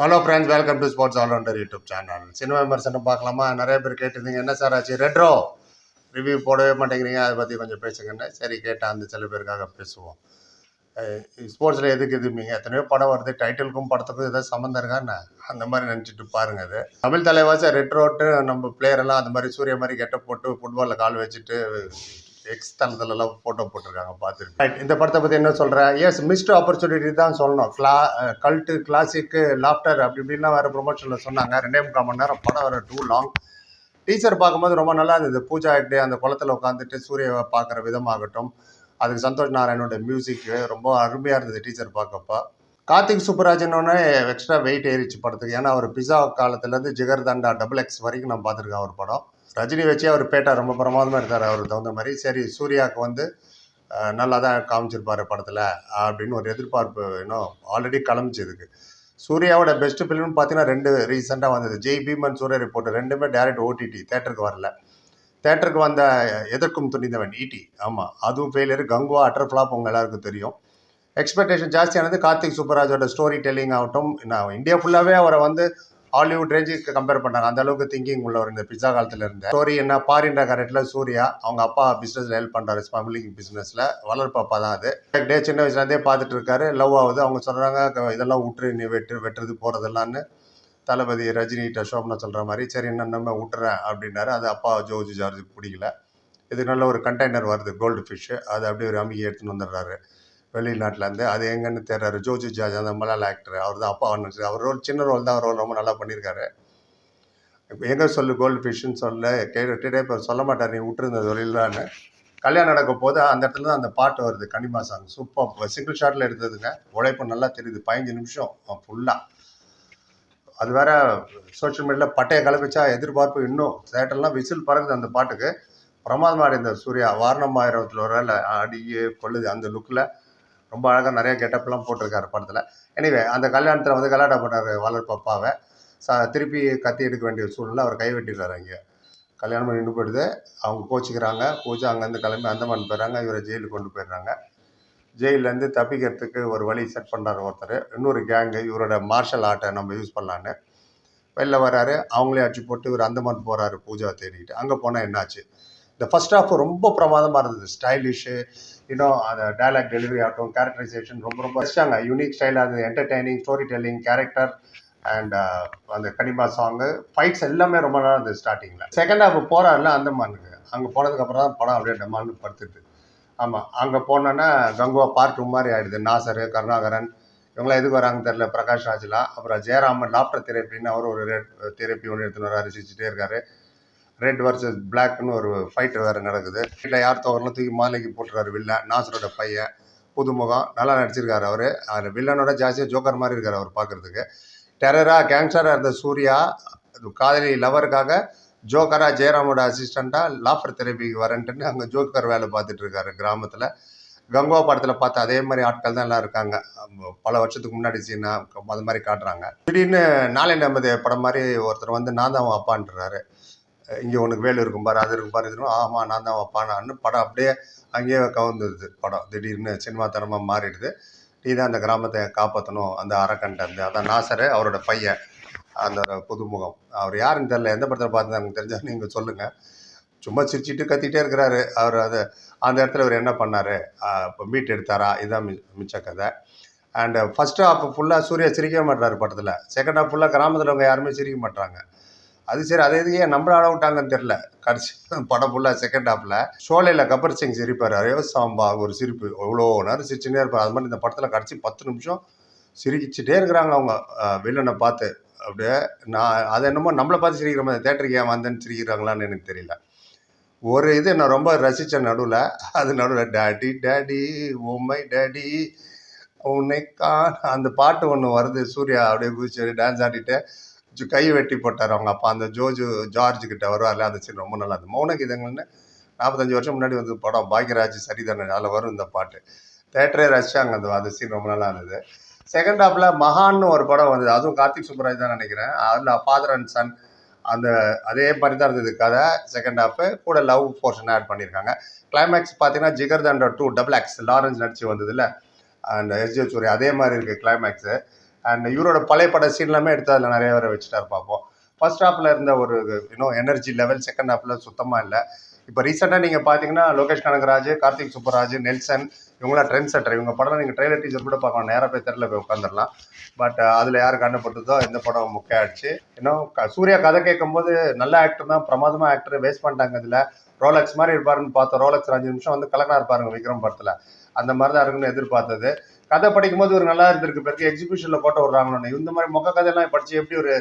Hello friends, welcome to sports allrounder YouTube channel. Cinema விமர்சனம் பார்க்கலாமா? நிறைய பேர் கேட்டிருந்தீங்க, என்ன சார் ஆச்சு ரெட்ரோ ரிவ்யூ போடவே மாட்டேங்கிறீங்க, அதை பற்றி கொஞ்சம் பேசுங்கன்னு. சரி, கேட்டால் அந்த சில பேருக்காக பேசுவோம். ஸ்போர்ட்ஸில் எதுக்கு எதுவுமீங்க? எத்தனையோ படம் வருது, டைட்டிலுக்கும் படத்துக்கும் ஏதாவது சம்மந்தம் இருக்கான்னு அந்த மாதிரி நினச்சிட்டு பாருங்க. அது தமிழ் தலைவாச ரெட்ரோட்டு நம்ம பிளேயரெல்லாம் அந்த மாதிரி சூரிய மாதிரி கெட்ட போட்டு ஃபுட்பாலில் கால் வச்சுட்டு எக்ஸ் தளத்துலலாம் ஃபோட்டோ போட்டிருக்காங்க, பார்த்துருக்கு. ரைட், இந்த படத்தை பற்றி என்ன சொல்கிறேன்? எஸ், மிஸ்டு ஆப்பர்ச்சுனிட்டி தான் சொல்லணும். கல்ட்டு, கிளாசிக்கு, லாஃப்டர் அப்படி இப்படின்லாம் வேறு ப்ரொமோஷனில் சொன்னாங்க. 2.25 மணி நேரம் படம், வேறு டூ லாங். டீச்சர் பார்க்கும்போது ரொம்ப நல்லா இருந்தது. பூஜா ஹெக்டே அந்த குளத்தில் உட்காந்துட்டு சூரியவை பார்க்குற விதமாகட்டும், அதுக்கு சந்தோஷ் நாராயணோட மியூசிக்கு ரொம்ப அருமையாக இருந்தது டீச்சர் பார்க்கப்போ. கார்த்திக் சுப்புராஜனோட எக்ஸ்ட்ரா வெயிட் ஏறிச்சு படத்துக்கு. ஏன்னா அவர் பிஸா காலத்துலேருந்து ஜிகர் தண்டா XXX வரைக்கும் நான் பார்த்துருக்கேன் அவர் படம். ரஜினி வச்சு அவர் பேட்டா ரொம்ப பிரமாதமாக இருக்கார் அவருக்கு தகுந்த மாதிரி. சரி, சூர்யாவுக்கு வந்து நல்லா தான் காமிச்சிருப்பார் படத்தில் அப்படின்னு ஒரு எதிர்பார்ப்பு இன்னும் ஆல்ரெடி கிளம்பிச்சதுக்கு. சூர்யாவோட பெஸ்ட் ஃபிலிம்னு பார்த்தீங்கன்னா 2 ரீசெண்டாக வந்தது. ஜெய் பீமன், சூர்யா ரிப்போர்ட், ரெண்டுமே டேரக்ட் ஓடிடி, தேட்டருக்கு வரல. தேட்டருக்கு வந்த எதற்கும் துணிந்தவன் ஈடி, ஆமாம், அதுவும் ஃபெயிலியர். கங்குவா அட்டர் ஃப்ளாப் உங்கள் எல்லாருக்கும் தெரியும். எக்ஸ்பெக்டேஷன் ஜாஸ்தியானது கார்த்திக் சுப்பராஜோட ஸ்டோரி டெல்லிங் ஆகட்டும். நான் இந்தியா ஃபுல்லாகவே அவரை வந்து ஹாலிவுட் ரேஞ்சுக்கு கம்பேர் பண்ணாங்க. அந்த அளவுக்கு திங்கிங் உள்ளவர் இந்த பிஸா காலத்தில் இருந்த ஸ்டோரி என்ன. பாரின்ற கரெக்டில் சூர்யா அவங்க அப்பா பிஸ்னஸில் ஹெல்ப் பண்ணுறாரு, ஸ்மக்லிங் பிஸ்னஸில். வளர்ப்பு அப்பா தான் அது. டே சின்ன வயசுலேருந்தே பார்த்துட்டு இருக்காரு. லவ் ஆகுது. அவங்க சொல்கிறாங்க இதெல்லாம் விட்டுரு, நீ வெட்டுறது போகிறதெல்லான்னு. தளபதி ரஜினிகிட்ட ஷோப்னா சொல்கிற மாதிரி, சரி நம்ம விட்டுறேன் அப்படின்னாரு. அது அப்பா ஜோஜு ஜார்ஜுக்கு பிடிக்கல. இது நல்ல ஒரு கண்டெய்னர் வருது, கோல்டு ஃபிஷ்ஷு, அது அப்படியே ஒரு அமுகி எடுத்துன்னு வந்துடுறாரு வெளிநாட்டிலேருந்து. அது எங்கன்னு தெரிறாரு. ஜோஜு ஜார்ஜ் அந்த மலையாள ஆக்டர், அவர் தான் அப்பா நினச்சி. அவர் ரோல் சின்ன ரோல் தான், ரோல் ரொம்ப நல்லா பண்ணியிருக்காரு. எங்கே சொல்லு கோல்டு ஃபிஷ்ஷுன்னு சொல்ல கேட்டுகிட்டே இப்போ சொல்ல மாட்டார், நீ விட்டுருந்த தொழிலான்னு. கல்யாணம் நடக்க போது அந்த இடத்துல தான் அந்த பாட்டு வருது, கனிமா சாங். சூப்பர் சிங்கிள் ஷாட்டில் எடுத்ததுங்க. உழைப்பு நல்லா தெரியுது. 15 நிமிஷம் ஃபுல்லாக. அது வேற சோஷியல் மீடியாவில் பட்டையை கலப்பிச்சா எதிர்பார்ப்பு இன்னும். தேட்டர்லாம் விசில் பறகுது அந்த பாட்டுக்கு. பிரமாதமாக இருந்தார் சூர்யா. வாரணம் ஆயிரத்தில் ஒரு வேலை அடியே கொள்ளுது அந்த லுக்கில். ரொம்ப அழகாக நிறைய கெட்டப்லாம் போட்டிருக்காரு படத்தில். எனிவே, அந்த கல்யாணத்தில் வந்து கலாட்டா பண்ணார் வளர்ப்பு அப்பாவை. திருப்பி கத்தி எடுக்க வேண்டிய சூழ்நிலை, அவர் கைவெட்டிடுறாரு. அங்கே கல்யாணம் நின்று போயிடுது. அவங்க கோச்சிக்கிறாங்க. பூஜா அங்கேருந்து கிளம்பி அந்தமான் போயிடுறாங்க. இவரை ஜெயிலுக்கு கொண்டு போயிடுறாங்க. ஜெயிலேருந்து தப்பிக்கிறதுக்கு ஒரு வழி செட் பண்ணுறாரு ஒருத்தர். இன்னொரு கேங்கு இவரோட மார்ஷல் ஆர்ட்டை நம்ம யூஸ் பண்ணலான்னு வெளில வராரு. அவங்களே அடிச்சு போட்டு இவர் அந்தமான் போகிறாரு பூஜா தேடிக்கிட்டு. அங்கே போனால் என்னாச்சு? இந்த ஃபர்ஸ்ட் ஹாஃப் ரொம்ப பிரமாதமாக இருந்தது. ஸ்டைலிஷு, இன்னும் அந்த டைலாக் டெலிவரி ஆகட்டும், கேரக்டரைசேஷன் ரொம்ப வச்சாங்க. யூனிக் ஸ்டைலாக இருந்தது. Entertaining, story telling, character and அந்த கனிமா சாங்கு, ஃபைட்ஸ் எல்லாமே ரொம்ப நல்லா இருந்தது ஸ்டார்டிங்கில். செகண்ட் ஹாஃப் போகிறாருல அந்தமானுக்கு. அங்கே போனதுக்கப்புறம் தான் படம் அப்படியே டமால்னு படுத்துது. ஆமாம், அங்கே போனோன்னா கங்குவா பார்ட் 2 மாதிரி ஆகிடுது. நாசர், கருணாகரன் இவங்களாம் எதுக்கு வராங்கன்னு தெரில. பிரகாஷ் ராஜ்லாம், அப்புறம் ஜெயராமன் லாப்டர் தெரப்பின்னு அவர் ஒரு தெரப்பி ஒன்று எடுத்துன்னு வர ரசிச்சுட்டே இருக்காரு. ரெட் வர்சஸ் பிளாக்னு ஒரு ஃபைட்டு வேறு நடக்குது. வீட்டில் யார் தோறலாம் தூக்கி மாலைக்கு போட்டுருக்காரு வில்லன். நாசரோட பையன், புதுமுகம், நல்லா நடிச்சிருக்காரு அவர். அதில் வில்லனோட ஜாஸ்தியாக ஜோக்கர் மாதிரி இருக்கார் அவர் பார்க்குறதுக்கு. டெரராக கேங்ஸ்டராக இருந்த சூர்யா காதலி லவருக்காக ஜோக்கராக ஜெயராமோட அசிஸ்டண்ட்டாக லாஃபர் தெரப்பிக்கு வரேன்ட்டுன்னு அங்கே ஜோக்கர் வேலை பார்த்துட்டு இருக்காரு கிராமத்தில். கங்குவா படத்தில் பார்த்து அதே மாதிரி ஆட்கள் தான் எல்லாம் இருக்காங்க. பல வருஷத்துக்கு முன்னாடி சீனா அது மாதிரி காட்டுறாங்க. திடீர்னு நாளை நமது படம் மாதிரி ஒருத்தர் வந்து நான் தான் அப்பான்றாரு. இங்கே உனக்கு வேலை இருக்கும் பாரு, அது இருக்கும் பாரு, இது இருக்கும். ஆமாம், நான் தான் அப்பானான்னு படம் அப்படியே அங்கேயே கவுந்துடுது. படம் திடீர்னு சினிமாத்தனமாக மாறிடுது. நீ தான் அந்த கிராமத்தை காப்பாற்றணும், அந்த அரக்கண்டை. அதான் நாசர், அவரோட பையன், அந்த புதுமுகம். அவர் யாருன்னு தெரில, எந்த படத்தில் பார்த்து எனக்கு தெரிஞ்சால் நீங்கள் சொல்லுங்கள். சும்மா சிரிச்சிட்டு கத்திகிட்டே இருக்கிறாரு அவர். அது அந்த இடத்துல அவர் என்ன பண்ணார், இப்போ மீட் எடுத்தாரா, இதுதான் மிச்ச கதை. அண்டு ஃபஸ்ட்டு ஹாஃப் ஃபுல்லாக சூர்யா சிரிக்கவே மாட்டாரு படத்தில். செகண்ட் ஹாஃப் ஃபுல்லாக கிராமத்தில் அவங்க யாருமே சிரிக்க மாட்டாங்க. அது சரி, அது எதுக்கே நம்மள ஆட விட்டாங்கன்னு தெரில. கடைசி படம் ஃபுல்லாக செகண்ட் ஹாஃபில் ஷோலையில் கபர் சிங் சிரிப்பார். அரே சாம்பா ஒரு சிரிப்பு, எவ்வளோ நேரம் சிரிச்சுன்னே இருப்பார். அது மாதிரி இந்த படத்தில் கடைசி 10 நிமிஷம் சிரிச்சிட்டே இருக்கிறாங்க அவங்க வில்லனை பார்த்து. அப்படியே நான் அது என்னமோ நம்மளை பார்த்து சிரிக்கிற மாதிரி, தேட்டருக்கு ஏன் வந்தேன்னு சிரிக்கிறாங்களான்னு எனக்கு தெரியல. ஒரு இது நான் ரொம்ப ரசித்தேன் நடுவில். அது நடுவில் daddy daddy oh my daddy உன்னை அந்த பாட்டு ஒன்று வருது. சூர்யா அப்படியே குதிச்சு டான்ஸ் ஆடிட்டு கை வெட்டி போட்டார் அவங்க அப்பா. அந்த ஜோஜு ஜார்ஜ் கிட்ட வருவார்ல, அந்த சீன் ரொம்ப நல்லா இருந்தது. மௌன கீதங்கள்னு 45 வருஷம் முன்னாடி வந்து படம், பாக்யராஜ் சரிதானே, அதில் வரும் இந்த பாட்டு. தேட்டரே ரசிச்சாங்க. அந்த சீன் ரொம்ப நல்லா இருந்தது. செகண்ட் ஹாஃபில் மகான்னு ஒரு படம் வந்தது. அதுவும் கார்த்திக் சுப்புராஜ் தான் நினைக்கிறேன். அதில் ஃபாதர் அண்ட் சன் அந்த அதே மாதிரி தான் இருந்தது கதை. செகண்ட் ஹாஃபு கூட லவ் போர்ஷன் ஆட் பண்ணியிருக்காங்க. கிளைமேக்ஸ் பார்த்தீங்கன்னா ஜிகர் தண்டா 2 XXX லாரன்ஸ் நடிச்சு வந்தது இல்லை, அண்ட் எஸ்ஜே சூர்யா, அதே மாதிரி இருக்குது கிளைமேக்ஸு. அண்ட் இவரோட பழைய பட சீன் எல்லாமே எடுத்து அதில் நிறைய பேரை வச்சுட்டாரு பார்ப்போம். ஃபர்ஸ்ட் ஹாஃபில் இருந்த ஒரு எனர்ஜி லெவல் செகண்ட் ஹாஃபில் சுத்தமாக இல்லை. இப்போ ரீசெண்டாக நீங்கள் பார்த்தீங்கன்னா லோகேஷ் கனகராஜ், கார்த்திக் சுப்பராஜ், நெல்சன் இவங்களாம் ட்ரெண்ட் செட்டர். இவங்க படம் நீங்கள் ட்ரெய்லர் டீச்சர் கூட பார்க்கலாம், நேராக போய் தெருவில் போய் உட்காந்துடலாம். பட் அதில் யார் கண்டுபட்டதோ எந்த படம் முக்கிய ஆயிடுச்சு. இன்னும் சூர்யா கதை கேட்கும்போது நல்ல ஆக்டர் தான், பிரமாதமாக ஆக்டர் வேஸ்ட் பண்ணிட்டாங்க. இதில் ரோலக்ஸ் மாதிரி இருப்பாருன்னு பார்த்தோம். ரோலக்ஸ் 5 நிமிஷம் வந்து கலக்கா இருப்பாருங்க விக்ரம் படத்தில். அந்த மாதிரி தான் இருக்குன்னு எதிர்பார்த்தது. கதை படிக்கும்போது ஒரு நல்லா இருந்திருக்கு. பிறகு எக்ஸிபிஷனில் போட்டு விடுறாங்கன்னு இந்த மாதிரி மொக்க கதையெல்லாம் படித்து எப்படி ஒரு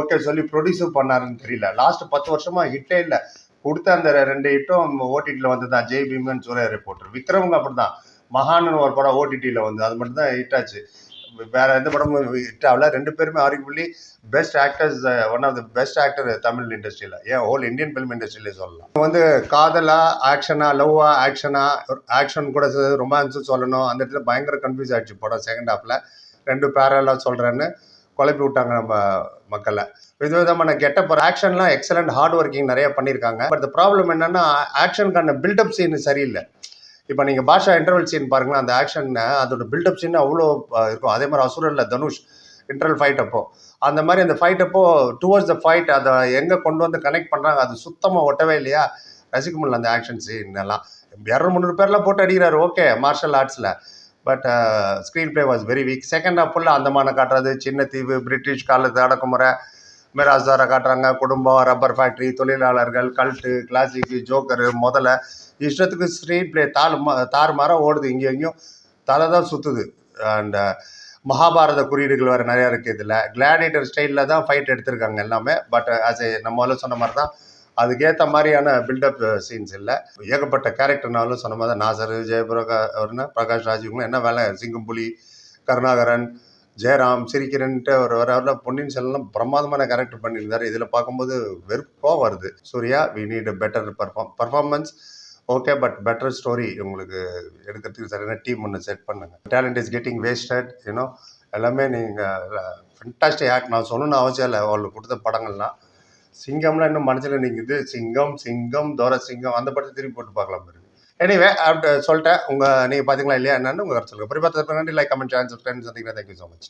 ஓகே சொல்லி ப்ரொடியூஸும் பண்ணாருன்னு தெரியல. லாஸ்ட் 10 வருஷமா ஹிட்டே இல்லை. கொடுத்த அந்த 2 ஹிட்டும் ஓடிடியில் வந்து தான், ஜெய் பீமன், சூர்யா ரிப்போர்ட்டர். விக்ரமுங்க அப்படி தான், மகான்னு ஒரு படம் ஓடிடியில் வந்து அது மட்டும் தான் ஹிட் ஆச்சு. வேற எந்த படமும் ஹிட் ஆகல. 2 பேருமே arguably best actors, one of the best actor Tamil இண்டஸ்ட்ரியில், ஏன் ஹோல் இந்தியன் ஃபிலிம் இண்டஸ்ட்ரியிலே சொல்லலாம். வந்து காதலா, ஆக்ஷனா, லவ்வா, ஆக்ஷனா, ஆக்ஷன் கூட ரொமான்ஸும் சொல்லணும். அந்த இடத்துல பயங்கர கன்ஃபியூஸ் ஆகிடுச்சு படம் செகண்ட் ஹாஃபில். 2 பேரலாக சொல்கிறேன்னு குழப்பி விட்டாங்க நம்ம மக்களை. விதவிதமான கெட்டப் ஆக்ஷன்லாம் எக்ஸலண்ட் ஹார்ட் ஒர்க்கிங் நிறைய பண்ணியிருக்காங்க. பட் ப்ராப்ளம் என்னன்னா ஆக்ஷனுக்கான பில்டப் சீன் சரியில்லை. இப்போ நீங்கள் பாஷா இன்டர்வல் சீன் பாருங்களேன், அந்த ஆக்ஷன் அதோட பில்டப் சீன் அவ்வளோ இருக்கும். அதே மாதிரி அசுரனில் தனுஷ் இன்டர்வல் ஃபைட் அப்போ அந்த மாதிரி அந்த ஃபைட் அப்போ டுவர்ட்ஸ் த ஃபைட் அதை எங்கே கொண்டு வந்து கனெக்ட் பண்ணுறாங்க, அது சுத்தமாக ஒட்டவே இல்லையா, ரசிக்க முடியல அந்த ஆக்ஷன் சீன் எல்லாம். 200-300 பேர்லாம் போட்டு அடிக்கிறாரு, ஓகே மார்ஷல் ஆர்ட்ஸில். But screen play was very weak. Second half ஃபுல்லாக அந்தமான காட்டுறது, சின்ன தீவு, பிரிட்டிஷ் காலத்து அடக்குமுறை, மிராஸ்தாரை காட்டுறாங்க, குடும்பம், ரப்பர் ஃபேக்ட்ரி, தொழிலாளர்கள், கல்ட்டு, கிளாசிக்கு, ஜோக்கரு, முதல்ல இஷ்டத்துக்கு ஸ்க்ரீன் பிளே தாறுமாறாக ஓடுது. இங்கே எங்கேயும் தலை தான் சுற்றுது. அண்ட் மகாபாரத குறியீடுகள் வேறு நிறையா இருக்குது இதில். கிளாடியேட்டர் ஸ்டைலில் தான் ஃபைட் எடுத்திருக்காங்க எல்லாமே. பட் ஆஸ் ஏ நம்ம முதல்ல சொன்ன மாதிரி தான், அதுக்கேற்ற மாதிரியான பில்டப் சீன்ஸ் இல்லை. ஏகப்பட்ட கேரக்டர்னாலும் சொன்ன மாதிரி தான், நாசர், பிரகாஷ் ராஜ் இவங்களும் என்ன வேலை, சிங்கம்புலி, கருணாகரன், ஜெயராம், சிரிக்கிறன்ட்டு ஒரு வர பொன்னியின் செல்வன் பிரமாதமான கேரக்டர் பண்ணியிருந்தார். இதில் பார்க்கும்போது வெறுப்பாக வருது. Suriya, we need better performance okay, but better story உங்களுக்கு எடுக்கிறதுக்கு சரியான டீம் ஒன்று செட் பண்ணுங்க. டேலண்ட் இஸ் கெட்டிங் வேஸ்டட் எல்லாமே. நீங்கள் ஃபென்டாஸ்டிக் ஆக்ட், நான் சொல்லணும்னு அவசியம் இல்லை. அவங்களுக்கு கொடுத்த படங்கள்லாம் சிங்கம்லாம் இன்னும் மனசில் நிற்குது. சிங்கம், தோர சிங்கம் அந்த படத்தை திருப்பி போட்டு பார்க்கலாம் பாருங்க. எனிவே அப்படி சொல்லிட்டேன். நீங்கள் பார்த்தீங்களா இல்லையா என்னன்னு உங்கள் கருத்து சொல்லுங்கள். நன்றி. Like, comment, share, subscribe. Thank you so much.